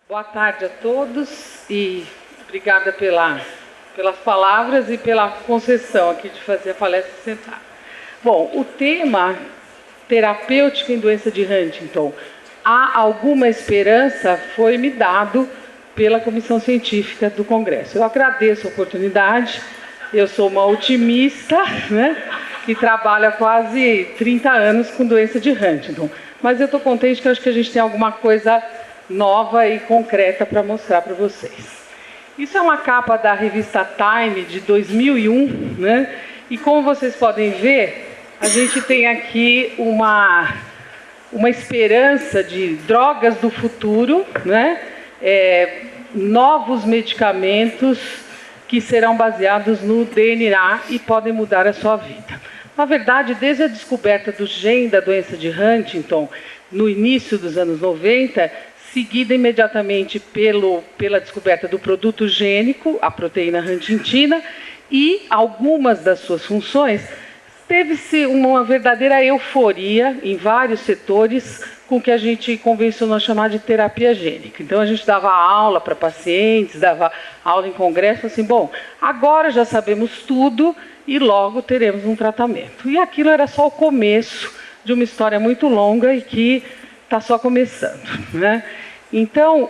Boa tarde a todos e obrigada pelas palavras e pela concessão aqui de fazer a palestra sentada. Bom, o tema terapêutico em doença de Huntington, há alguma esperança, foi me dado pela Comissão Científica do Congresso. Eu agradeço a oportunidade, eu sou uma otimista, né, que trabalha há quase 30 anos com doença de Huntington, mas eu estou contente que eu acho que a gente tem alguma coisa nova e concreta para mostrar para vocês. Isso é uma capa da revista Time de 2001, né? E como vocês podem ver, a gente tem aqui uma esperança de drogas do futuro, né? Novos medicamentos que serão baseados no DNA e podem mudar a sua vida. Na verdade, desde a descoberta do gene da doença de Huntington, no início dos anos 90, seguida imediatamente pela descoberta do produto gênico, a proteína huntingtina, e algumas das suas funções, teve-se uma verdadeira euforia em vários setores com o que a gente convencionou chamar de terapia gênica. Então, a gente dava aula para pacientes, dava aula em congresso, assim, bom, agora já sabemos tudo e logo teremos um tratamento. E aquilo era só o começo de uma história muito longa e que está só começando, né? Então,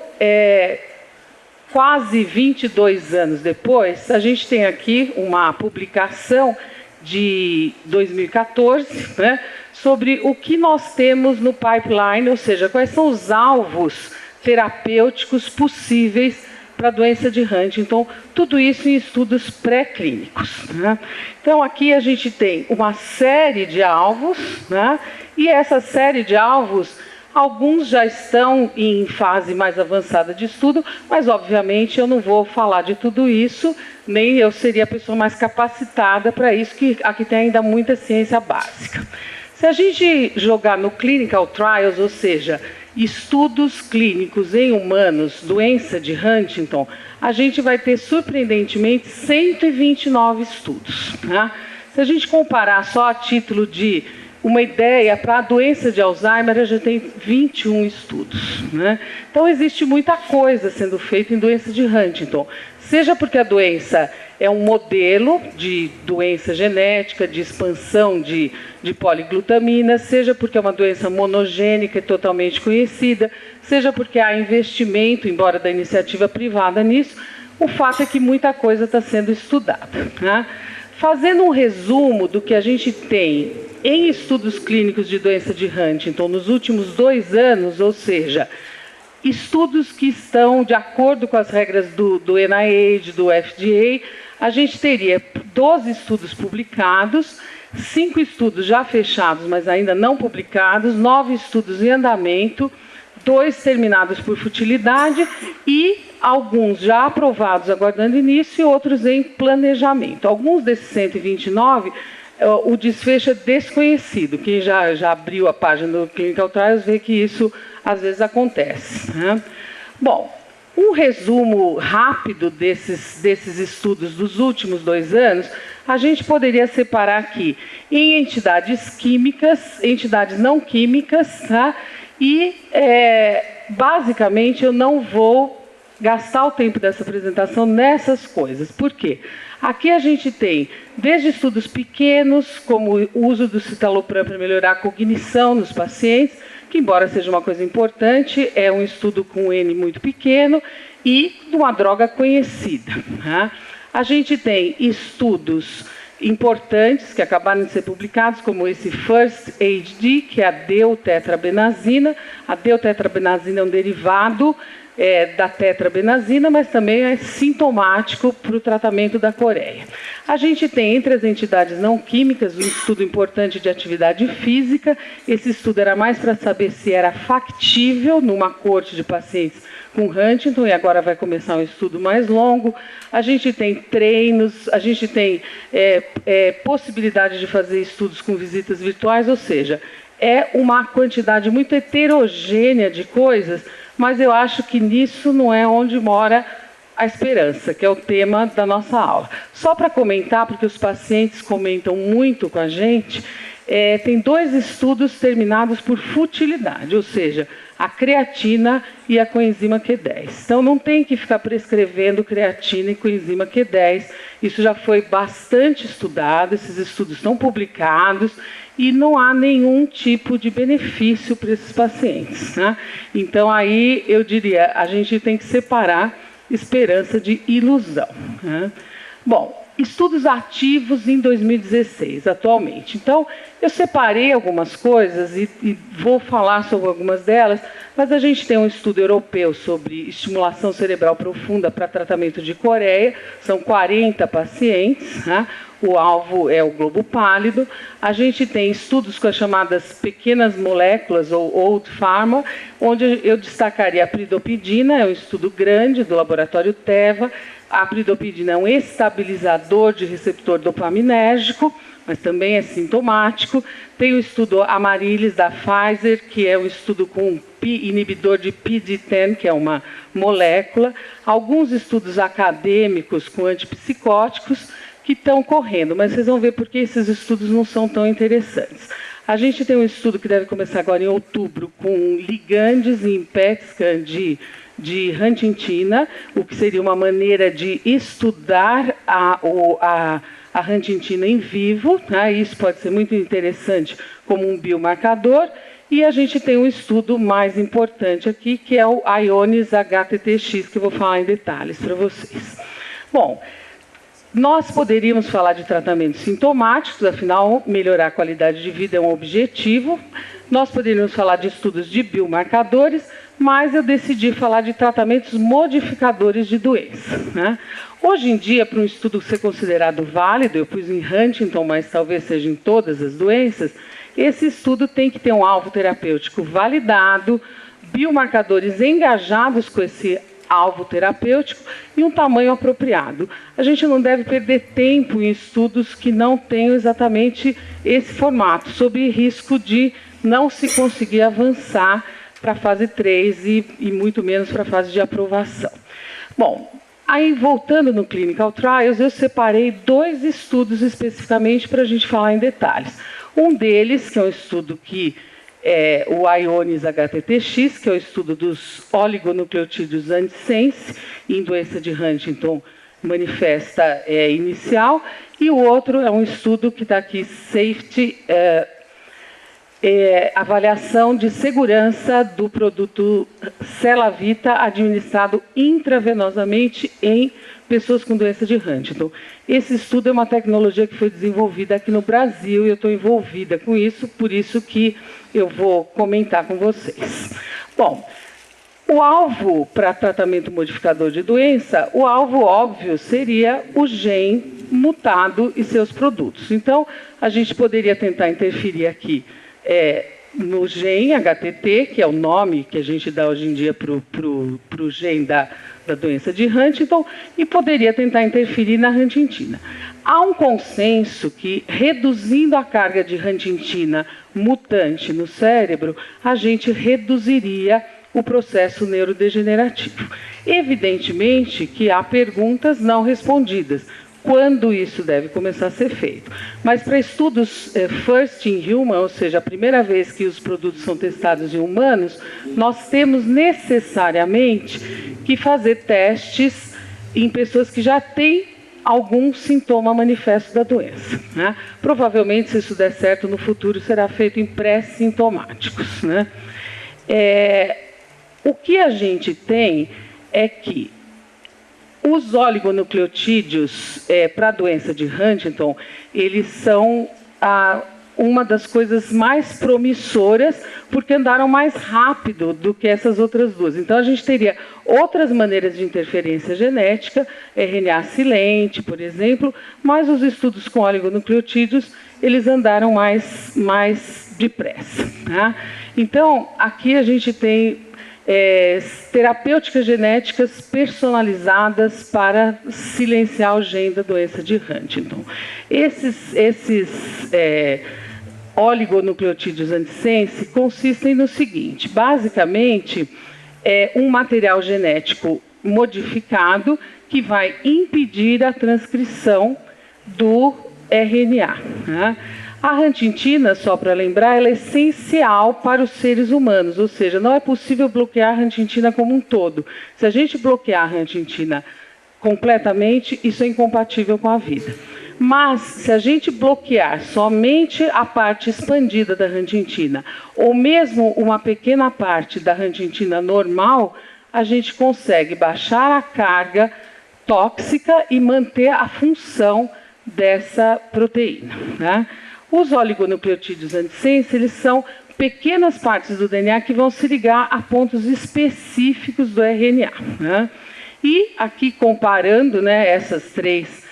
quase 22 anos depois, a gente tem aqui uma publicação de 2014, né, sobre o que nós temos no pipeline, ou seja, quais são os alvos terapêuticos possíveis para a doença de Huntington, tudo isso em estudos pré-clínicos, né? Então, aqui a gente tem uma série de alvos, né, e essa série de alvos, alguns já estão em fase mais avançada de estudo, mas, obviamente, eu não vou falar de tudo isso, nem eu seria a pessoa mais capacitada para isso, que aqui tem ainda muita ciência básica. Se a gente jogar no Clinical Trials, ou seja, estudos clínicos em humanos, doença de Huntington, a gente vai ter, surpreendentemente, 129 estudos, né? Se a gente comparar só a título de uma ideia, para a doença de Alzheimer, já tem 21 estudos, né? Então, existe muita coisa sendo feita em doença de Huntington, seja porque a doença é um modelo de doença genética, de expansão de poliglutamina, seja porque é uma doença monogênica e totalmente conhecida, seja porque há investimento, embora da iniciativa privada nisso, o fato é que muita coisa está sendo estudada, né? Fazendo um resumo do que a gente tem em estudos clínicos de doença de Huntington nos últimos 2 anos, ou seja, estudos que estão de acordo com as regras do NIH, do FDA, a gente teria 12 estudos publicados, 5 estudos já fechados, mas ainda não publicados, 9 estudos em andamento, 2 terminados por futilidade e alguns já aprovados, aguardando início, e outros em planejamento. Alguns desses 129, o desfecho é desconhecido. Quem já abriu a página do Clinical Trials vê que isso às vezes acontece, né? Bom, um resumo rápido desses estudos dos últimos 2 anos, a gente poderia separar aqui em entidades químicas, entidades não químicas, tá? E, basicamente, eu não vou gastar o tempo dessa apresentação nessas coisas. Por quê? Aqui a gente tem, desde estudos pequenos, como o uso do citalopram para melhorar a cognição nos pacientes, que, embora seja uma coisa importante, é um estudo com N muito pequeno e de uma droga conhecida, né? A gente tem estudos importantes que acabaram de ser publicados, como esse First AD, que é a deutetrabenazina. A deutetrabenazina é um derivado da tetrabenazina, mas também é sintomático para o tratamento da coreia. A gente tem, entre as entidades não químicas, um estudo importante de atividade física. Esse estudo era mais para saber se era factível numa corte de pacientes com Huntington, e agora vai começar um estudo mais longo. A gente tem treinos, a gente tem possibilidade de fazer estudos com visitas virtuais, ou seja, é uma quantidade muito heterogênea de coisas, mas eu acho que nisso não é onde mora a esperança, que é o tema da nossa aula. Só para comentar, porque os pacientes comentam muito com a gente, tem 2 estudos terminados por futilidade, ou seja, a creatina e a coenzima Q10. Então, não tem que ficar prescrevendo creatina e coenzima Q10. Isso já foi bastante estudado, esses estudos estão publicados e não há nenhum tipo de benefício para esses pacientes, né? Então, aí eu diria, a gente tem que separar esperança de ilusão, né? Bom, estudos ativos em 2016, atualmente. Então, eu separei algumas coisas e vou falar sobre algumas delas, mas a gente tem um estudo europeu sobre estimulação cerebral profunda para tratamento de coreia, são 40 pacientes, né? O alvo é o globo pálido. A gente tem estudos com as chamadas pequenas moléculas, ou Old Pharma, onde eu destacaria a pridopidina, é um estudo grande do laboratório Teva. A pridopidina é um estabilizador de receptor dopaminérgico, mas também é sintomático. Tem o estudo Amaryllis da Pfizer, que é um estudo com inibidor de PDE10, que é uma molécula. Alguns estudos acadêmicos com antipsicóticos que estão correndo, mas vocês vão ver por que esses estudos não são tão interessantes. A gente tem um estudo que deve começar agora em outubro, com ligandes em PET scan de Huntingtina, o que seria uma maneira de estudar a Huntingtina em vivo, né? Isso pode ser muito interessante como um biomarcador. E a gente tem um estudo mais importante aqui, que é o Ionis HTTX, que eu vou falar em detalhes para vocês. Bom, nós poderíamos falar de tratamentos sintomáticos, afinal, melhorar a qualidade de vida é um objetivo. Nós poderíamos falar de estudos de biomarcadores, mas eu decidi falar de tratamentos modificadores de doença, né? Hoje em dia, para um estudo ser considerado válido, eu pus em Huntington, mas talvez seja em todas as doenças, esse estudo tem que ter um alvo terapêutico validado, biomarcadores engajados com esse alvo terapêutico e um tamanho apropriado. A gente não deve perder tempo em estudos que não tenham exatamente esse formato, sob risco de não se conseguir avançar para a fase 3 e muito menos para a fase de aprovação. Bom, aí voltando no Clinical Trials, eu separei 2 estudos especificamente para a gente falar em detalhes. Um deles, que é um estudo que é o Ionis HTTX, que é o estudo dos oligonucleotídeos antisense em doença de Huntington manifesta inicial, e o outro é um estudo que está aqui, Safety, avaliação de segurança do produto Celavita administrado intravenosamente em pessoas com doença de Huntington. Esse estudo é uma tecnologia que foi desenvolvida aqui no Brasil e eu estou envolvida com isso, por isso que eu vou comentar com vocês. Bom, o alvo para tratamento modificador de doença, o alvo óbvio seria o gene mutado e seus produtos. Então, a gente poderia tentar interferir aqui no gene HTT, que é o nome que a gente dá hoje em dia para o gene da doença de Huntington, e poderia tentar interferir na Huntingtina. Há um consenso que, reduzindo a carga de Huntingtina mutante no cérebro, a gente reduziria o processo neurodegenerativo. Evidentemente que há perguntas não respondidas. Quando isso deve começar a ser feito? Mas para estudos first in human, ou seja, a primeira vez que os produtos são testados em humanos, nós temos necessariamente que fazer testes em pessoas que já têm algum sintoma manifesto da doença, né? Provavelmente, se isso der certo no futuro, será feito em pré-sintomáticos, né? O que a gente tem é que os oligonucleotídeos para a doença de Huntington, eles são uma das coisas mais promissoras, porque andaram mais rápido do que essas outras duas. Então, a gente teria outras maneiras de interferência genética, RNA silente, por exemplo, mas os estudos com oligonucleotídeos, eles andaram mais depressa, né? Então, aqui a gente tem terapêuticas genéticas personalizadas para silenciar o gene da doença de Huntington. Esses oligonucleotídeos antisense consistem no seguinte: basicamente, é um material genético modificado que vai impedir a transcrição do RNA, né? A rantintina, só para lembrar, ela é essencial para os seres humanos, ou seja, não é possível bloquear a rantintina como um todo. Se a gente bloquear a rantintina completamente, isso é incompatível com a vida. Mas, se a gente bloquear somente a parte expandida da rantintina, ou mesmo uma pequena parte da rantintina normal, a gente consegue baixar a carga tóxica e manter a função dessa proteína, né? Os oligonucleotídeos antissense, eles são pequenas partes do DNA que vão se ligar a pontos específicos do RNA, né? E aqui comparando, né, essas três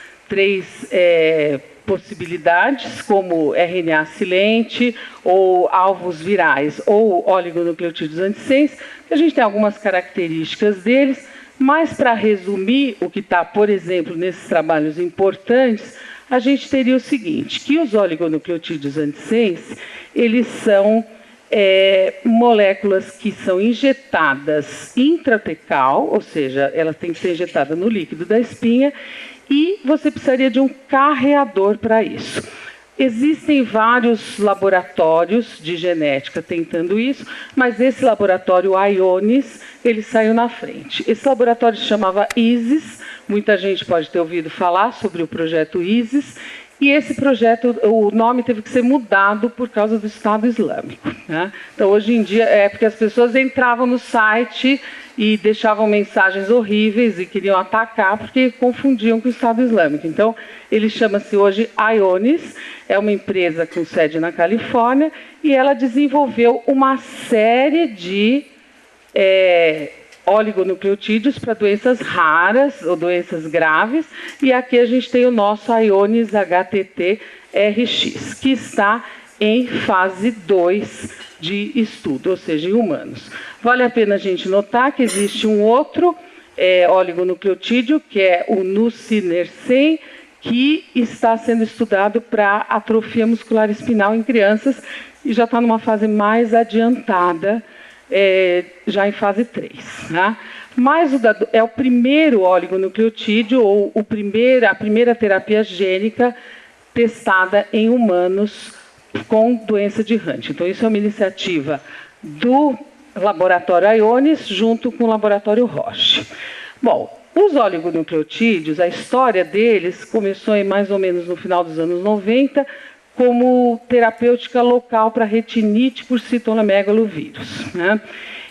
possibilidades, como RNA silente, ou alvos virais, ou oligonucleotídeos antissense, a gente tem algumas características deles, mas para resumir o que está, por exemplo, nesses trabalhos importantes, a gente teria o seguinte, que os oligonucleotídeos antissense, eles são moléculas que são injetadas intratecal, ou seja, elas têm que ser injetadas no líquido da espinha, e você precisaria de um carreador para isso. Existem vários laboratórios de genética tentando isso, mas esse laboratório Ionis, ele saiu na frente. Esse laboratório se chamava ISIS, muita gente pode ter ouvido falar sobre o projeto ISIS, e esse projeto, o nome teve que ser mudado por causa do Estado Islâmico, né? Então, hoje em dia, porque as pessoas entravam no site e deixavam mensagens horríveis e queriam atacar porque confundiam com o Estado Islâmico. Então, ele chama-se hoje Ionis, é uma empresa com sede na Califórnia, e ela desenvolveu uma série de oligonucleotídeos para doenças raras ou doenças graves, e aqui a gente tem o nosso Ionis HTT-RX, que está em fase 2 de estudo, ou seja, em humanos. Vale a pena a gente notar que existe um outro oligonucleotídeo, que é o nusinersen, que está sendo estudado para atrofia muscular espinal em crianças e já está numa fase mais adiantada, já em fase 3. Né? Mas é o primeiro oligonucleotídeo, ou a primeira terapia gênica testada em humanos com doença de Hunt. Então, isso é uma iniciativa do laboratório Ionis junto com o laboratório Roche. Bom, os oligonucleotídeos, a história deles começou mais ou menos no final dos anos 90, como terapêutica local para retinite por citomegalovírus, né?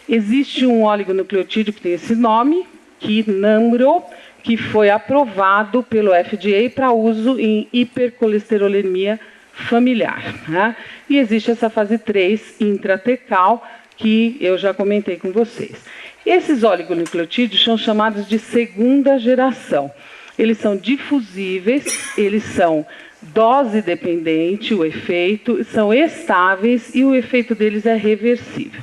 Existe um oligonucleotídeo que tem esse nome, Kinambro, que foi aprovado pelo FDA para uso em hipercolesterolemia familiar, né? E existe essa fase 3 intratecal, que eu já comentei com vocês. Esses oligonucleotídeos são chamados de segunda geração. Eles são difusíveis, eles são dose dependente, o efeito, são estáveis e o efeito deles é reversível.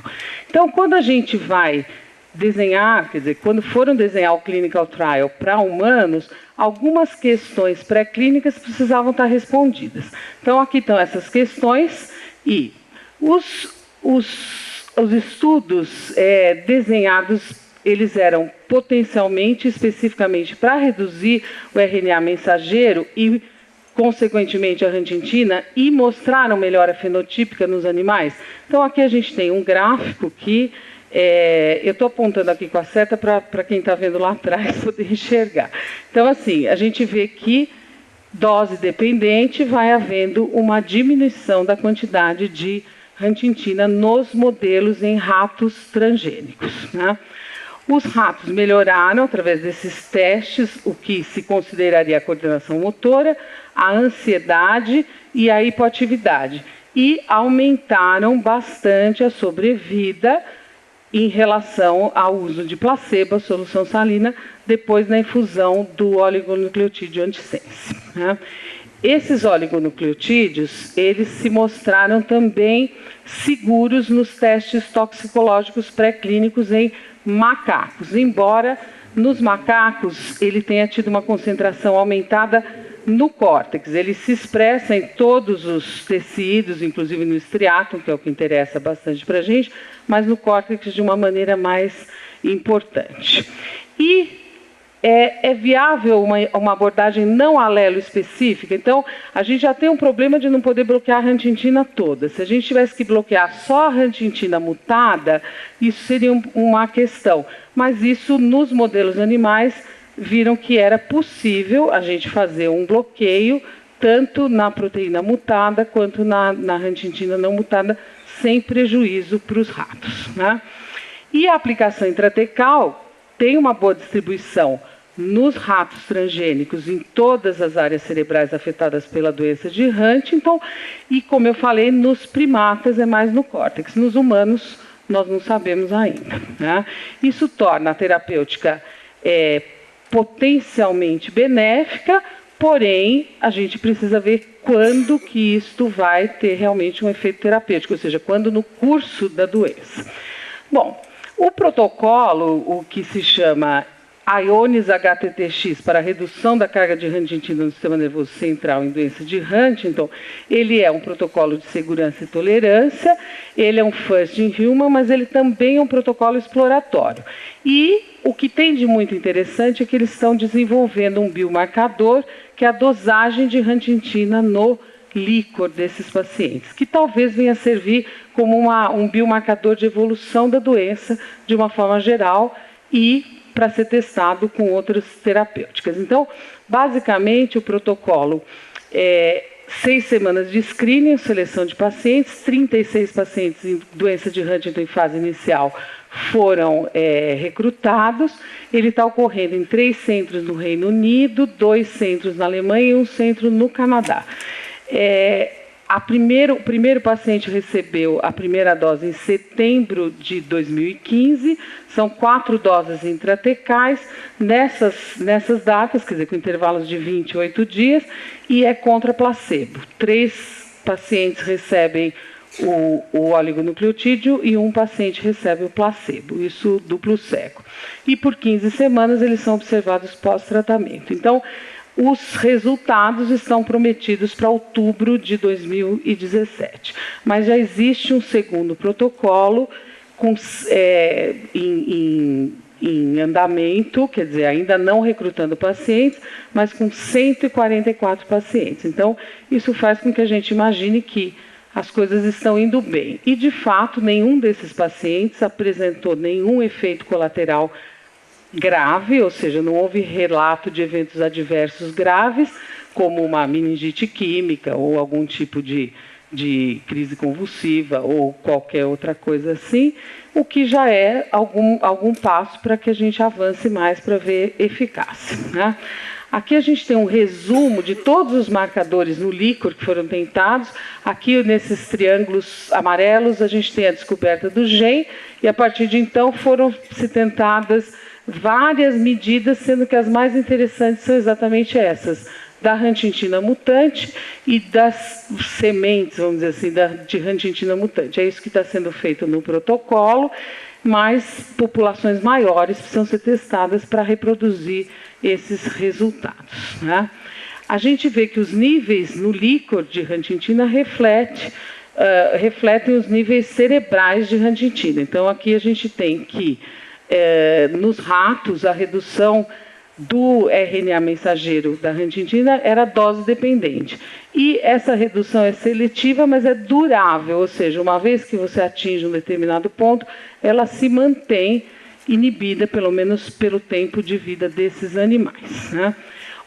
Então, quando a gente vai desenhar, quer dizer, quando foram desenhar o clinical trial para humanos, algumas questões pré-clínicas precisavam estar respondidas. Então, aqui estão essas questões e os estudos desenhados, eles eram potencialmente, especificamente para reduzir o RNA mensageiro e, consequentemente, a rantintina, e mostraram melhora fenotípica nos animais. Então, aqui a gente tem um gráfico que eu estou apontando aqui com a seta para quem está vendo lá atrás poder enxergar. Então, assim, a gente vê que dose dependente vai havendo uma diminuição da quantidade de rantintina nos modelos em ratos transgênicos, né? Os ratos melhoraram através desses testes o que se consideraria a coordenação motora, a ansiedade e a hipoatividade, e aumentaram bastante a sobrevida em relação ao uso de placebo, a solução salina, depois da infusão do oligonucleotídeo antissense, né? Esses oligonucleotídeos, eles se mostraram também seguros nos testes toxicológicos pré-clínicos em macacos, embora nos macacos ele tenha tido uma concentração aumentada no córtex. Ele se expressa em todos os tecidos, inclusive no estriato, que é o que interessa bastante para a gente, mas no córtex de uma maneira mais importante. E é viável uma abordagem não alelo específica? Então, a gente já tem um problema de não poder bloquear a rantintina toda. Se a gente tivesse que bloquear só a rantintina mutada, isso seria uma questão. Mas isso, nos modelos animais, viram que era possível a gente fazer um bloqueio tanto na proteína mutada quanto na rantintina não mutada, sem prejuízo para os ratos, né? E a aplicação intratecal tem uma boa distribuição nos ratos transgênicos, em todas as áreas cerebrais afetadas pela doença de Huntington, e, como eu falei, nos primatas é mais no córtex. Nos humanos, nós não sabemos ainda, né? Isso torna a terapêutica potencialmente benéfica, porém, a gente precisa ver quando que isto vai ter realmente um efeito terapêutico, ou seja, quando no curso da doença. Bom, o protocolo, o que se chama Ionis HTTX para redução da carga de Huntingtina no sistema nervoso central em doença de Huntington, ele é um protocolo de segurança e tolerância, ele é um first in human, mas ele também é um protocolo exploratório. E o que tem de muito interessante é que eles estão desenvolvendo um biomarcador, que é a dosagem de Huntingtina no líquor desses pacientes, que talvez venha a servir como um biomarcador de evolução da doença de uma forma geral e para ser testado com outras terapêuticas. Então, basicamente, o protocolo é 6 semanas de screening, seleção de pacientes, 36 pacientes em doença de Huntington em fase inicial foram recrutados. Ele está ocorrendo em 3 centros no Reino Unido, 2 centros na Alemanha e 1 centro no Canadá. O primeiro paciente recebeu a primeira dose em setembro de 2015, são 4 doses intratecais nessas datas, quer dizer, com intervalos de 28 dias, e é contra placebo. 3 pacientes recebem o oligonucleotídeo e 1 paciente recebe o placebo, isso duplo cego. E por 15 semanas eles são observados pós-tratamento. Então, os resultados estão prometidos para outubro de 2017. Mas já existe um segundo protocolo em andamento, quer dizer, ainda não recrutando pacientes, mas com 144 pacientes. Então, isso faz com que a gente imagine que as coisas estão indo bem. E, de fato, nenhum desses pacientes apresentou nenhum efeito colateral grave, ou seja, não houve relato de eventos adversos graves, como uma meningite química ou algum tipo de crise convulsiva ou qualquer outra coisa assim, o que já é algum passo para que a gente avance mais para ver eficácia, né? Aqui a gente tem um resumo de todos os marcadores no líquor que foram tentados. Aqui, nesses triângulos amarelos, a gente tem a descoberta do GEM, e a partir de então foram se tentadas várias medidas, sendo que as mais interessantes são exatamente essas, da Huntingtina mutante e das sementes, vamos dizer assim, de Huntingtina mutante. É isso que está sendo feito no protocolo, mas populações maiores precisam ser testadas para reproduzir esses resultados, né? A gente vê que os níveis no líquor de Huntingtina refletem os níveis cerebrais de Huntingtina. Então, aqui a gente tem que, nos ratos, a redução do RNA mensageiro da Huntingtina era dose dependente. E essa redução é seletiva, mas é durável, ou seja, uma vez que você atinge um determinado ponto, ela se mantém inibida, pelo menos pelo tempo de vida desses animais, né?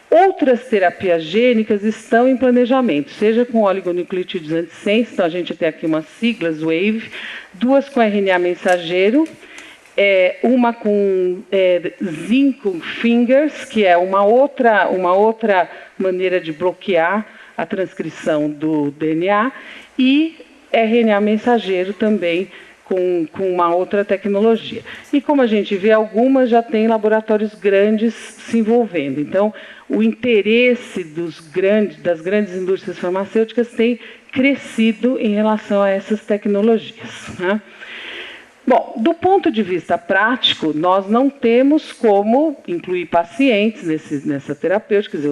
Outras terapias gênicas estão em planejamento, seja com oligonucleotídeos antissense, então a gente tem aqui umas siglas, WAVE, 2 com RNA mensageiro, uma com zinc fingers, que é uma outra maneira de bloquear a transcrição do DNA, e RNA mensageiro também com uma outra tecnologia. E como a gente vê, algumas já têm laboratórios grandes se envolvendo. Então, o interesse das grandes indústrias farmacêuticas tem crescido em relação a essas tecnologias, né? Bom, do ponto de vista prático, nós não temos como incluir pacientes nessa terapêutica, quer dizer,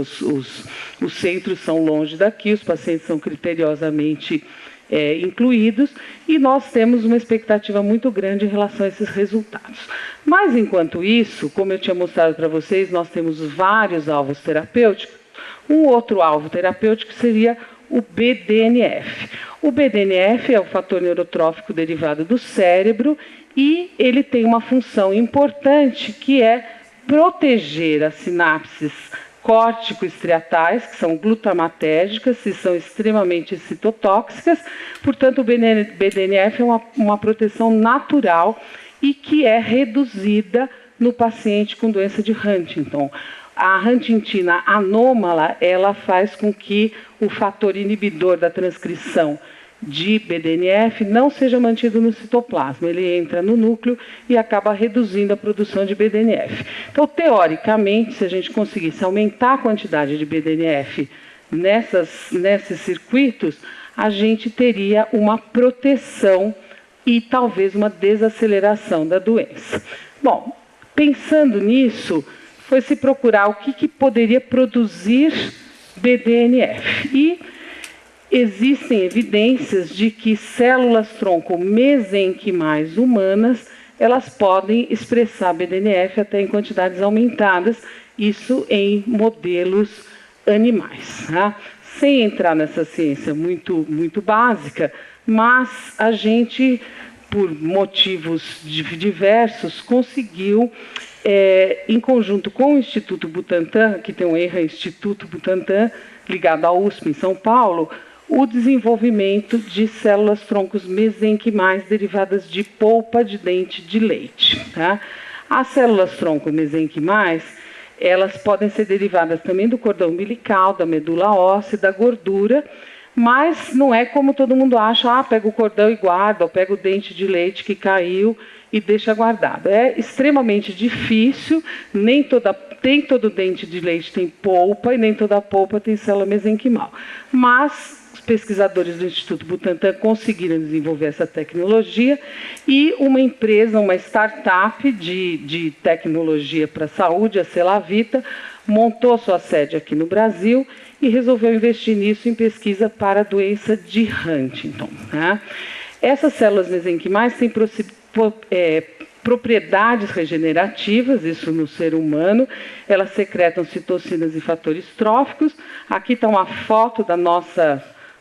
os centros são longe daqui, os pacientes são criteriosamente incluídos, e nós temos uma expectativa muito grande em relação a esses resultados. Mas, enquanto isso, como eu tinha mostrado para vocês, nós temos vários alvos terapêuticos. Um outro alvo terapêutico seria o BDNF. O BDNF é o fator neurotrófico derivado do cérebro e ele tem uma função importante que é proteger as sinapses córtico-estriatais, que são glutamatérgicas e são extremamente citotóxicas. Portanto, o BDNF é uma proteção natural e que é reduzida no paciente com doença de Huntington. A huntingtina anômala, ela faz com que o fator inibidor da transcrição de BDNF não seja mantido no citoplasma. Ele entra no núcleo e acaba reduzindo a produção de BDNF. Então, teoricamente, se a gente conseguisse aumentar a quantidade de BDNF nesses circuitos, a gente teria uma proteção e talvez uma desaceleração da doença. Bom, pensando nisso, foi se procurar o que poderia produzir BDNF. E existem evidências de que células-tronco mesenquimais humanas, elas podem expressar BDNF até em quantidades aumentadas, isso em modelos animais. Tá? Sem entrar nessa ciência muito básica, mas a gente, por motivos diversos, conseguiu, em conjunto com o Instituto Butantan, que tem um erro, é Instituto Butantan, ligado à USP em São Paulo, o desenvolvimento de células-troncos mesenquimais derivadas de polpa de dente de leite. Tá? As células-tronco mesenquimais, elas podem ser derivadas também do cordão umbilical, da medula óssea, da gordura, mas não é como todo mundo acha, pega o cordão e guarda, ou pega o dente de leite que caiu e deixa guardado. É extremamente difícil, nem todo dente de leite tem polpa e nem toda polpa tem célula mesenquimal. Mas os pesquisadores do Instituto Butantan conseguiram desenvolver essa tecnologia e uma empresa, uma startup de tecnologia para a saúde, a Celavita, montou sua sede aqui no Brasil e resolveu investir nisso em pesquisa para a doença de Huntington. Tá? Essas células mesenquimais têm propriedades regenerativas, isso no ser humano, elas secretam citocinas e fatores tróficos. Aqui está uma foto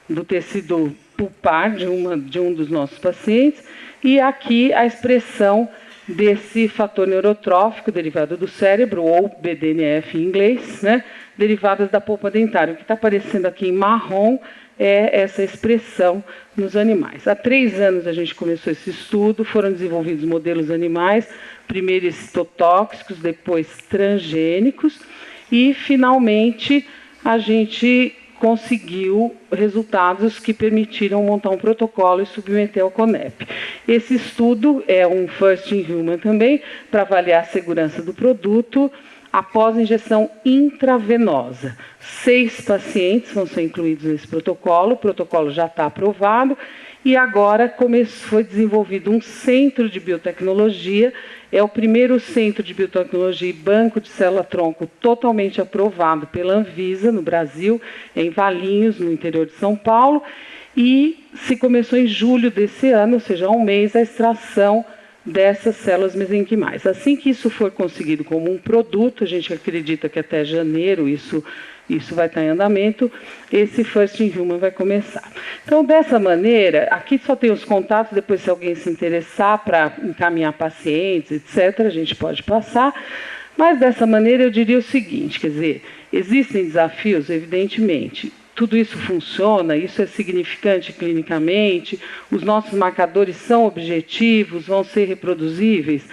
do tecido pulpar de um dos nossos pacientes, e aqui a expressão desse fator neurotrófico derivado do cérebro, ou BDNF em inglês, né, derivadas da polpa dentária. O que está aparecendo aqui em marrom é essa expressão nos animais. Há 3 anos a gente começou esse estudo, foram desenvolvidos modelos animais, primeiro citotóxicos, depois transgênicos, e finalmente a gente conseguiu resultados que permitiram montar um protocolo e submeter ao CONEP. Esse estudo é um first in human também, para avaliar a segurança do produto após injeção intravenosa. 6 pacientes vão ser incluídos nesse protocolo, o protocolo já está aprovado, e agora foi desenvolvido um centro de biotecnologia, é o primeiro centro de biotecnologia e banco de célula-tronco totalmente aprovado pela Anvisa no Brasil, em Valinhos, no interior de São Paulo, e se começou em julho desse ano, ou seja, há um mês, a extração dessas células mesenquimais. Assim que isso for conseguido como um produto, a gente acredita que até janeiro isso vai estar em andamento, esse First in Human vai começar. Então, dessa maneira, aqui só tem os contatos, depois se alguém se interessar para encaminhar pacientes, etc., a gente pode passar, mas dessa maneira eu diria o seguinte, quer dizer, existem desafios, evidentemente. Tudo isso funciona, isso é significante clinicamente, os nossos marcadores são objetivos, vão ser reproduzíveis.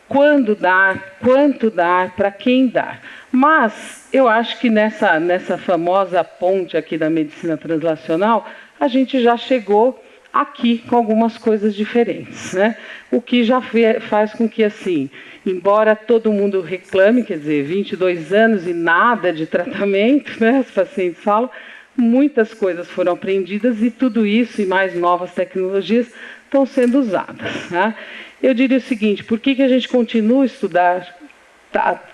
Quando dar, quanto dar, para quem dar. Mas eu acho que nessa famosa ponte aqui da medicina translacional, a gente já chegou aqui com algumas coisas diferentes, né? O que já faz com que, assim, embora todo mundo reclame, quer dizer, 22 anos e nada de tratamento, né? Os pacientes falam, muitas coisas foram aprendidas e tudo isso e mais novas tecnologias estão sendo usadas, né? Eu diria o seguinte, por que a gente continua a estudar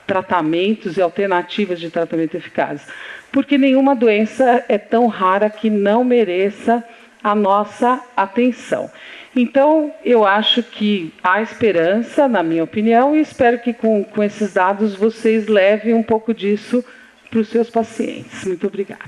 tratamentos e alternativas de tratamento eficazes? Porque nenhuma doença é tão rara que não mereça a nossa atenção. Então, eu acho que há esperança, na minha opinião, e espero que com esses dados vocês levem um pouco disso para os seus pacientes. Muito obrigada.